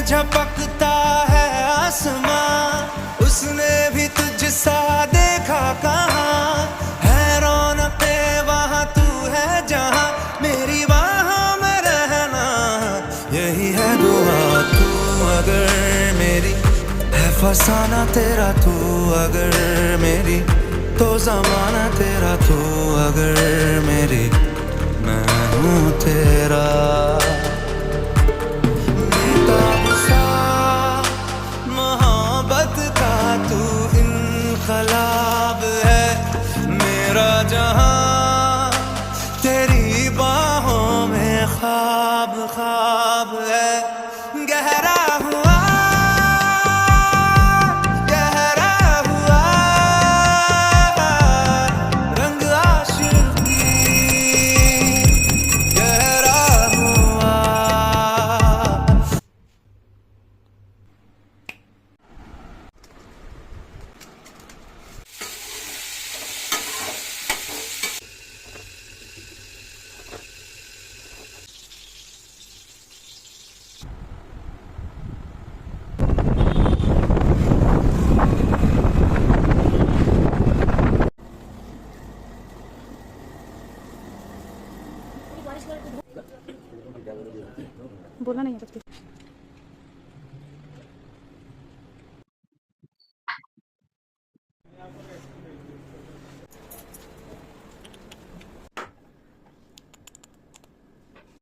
झपकता है आसमां, उसने भी तुझसा देखा कहाँ। है रौनके वहाँ तू है जहाँ, मेरी बाहों में रहना यही है दुआ। तू अगर मेरी है फसाना तेरा, तू अगर मेरी तो जमाना तेरा, तू अगर मेरी मैं हूँ तेरा। बेताब सा मोहब्बत का तू इनकलाब है, मेरा जहां तेरी बाहों में ख्वाब ख्वाब है। गहरा